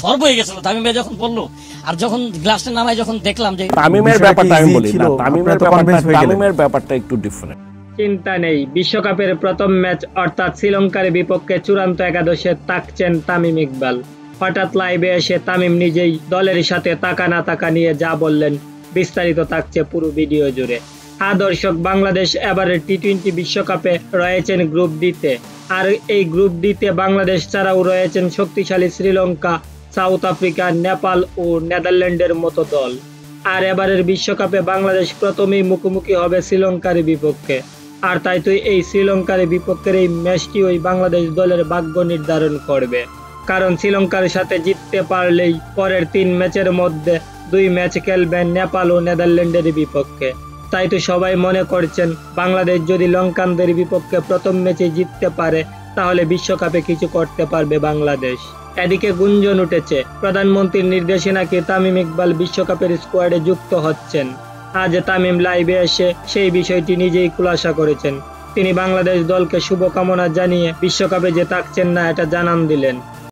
ঝড় বয়ে গেছিল তামিম ভাই যখন বললো। আর যখন গ্লাসটা নামায় যখন দেখলাম যে তামিমের ব্যাপারটা আমি বলি না, তামিমের ব্যাপারটা একটু ডিফারেন্ট। চিন্তা নেই, বিশ্বকাপের প্রথম ম্যাচ অর্থাৎ শ্রীলঙ্কার বিপক্ষে চূড়ান্ত একাদশে থাকছেন তামিম ইকবাল। হঠাৎ লাইভে এসে তামিম নিজেই দলের সাথে তাকা না তাকা নিয়ে যা বললেন, বিস্তারিত থাকছে পুরো ভিডিও জুড়ে। দর্শক, বাংলাদেশ এবারের টি-20 বিশ্বকাপে রয়েছেন গ্রুপ ডিতে। আর এই গ্রুপ ডিতে বাংলাদেশ ছাড়াও রয়েছেন শক্তিশালী শ্রীলঙ্কা, সাউথ আফ্রিকা, নেপাল ও নেদারল্যান্ডের মতো দল। আর এবারের বিশ্বকাপে বাংলাদেশ প্রথমেই মুখোমুখি হবে শ্রীলঙ্কার বিপক্ষে। আর তাই তো এই শ্রীলঙ্কার বিপক্ষের এই ম্যাচটি ওই বাংলাদেশ দলের ভাগ্য নির্ধারণ করবে। কারণ শ্রীলঙ্কার সাথে জিততে পারলেই পরের 3 ম্যাচের মধ্যে 2 ম্যাচ খেলবেন নেপাল ও নেদারল্যান্ডের বিপক্ষে। তাই তো সবাই মনে করছেন বাংলাদেশ যদি লঙ্কানদের বিপক্ষে প্রথম ম্যাচে জিততে পারে তাহলে বিশ্বকাপে কিছু করতে পারবে বাংলাদেশ। এদিকে গুঞ্জন উঠেছে প্রধানমন্ত্রীর নির্দেশে নাকি তামিম ইকবাল বিশ্বকাপের স্কোয়াডে যুক্ত হচ্ছেন। আজ তামিম লাইভে এসে সেই বিষয়টি নিজেই খুলাসা করেছেন। তিনি বাংলাদেশ দলকে শুভকামনা জানিয়ে বিশ্বকাপে যে থাকছেন না এটা জানান দিলেন।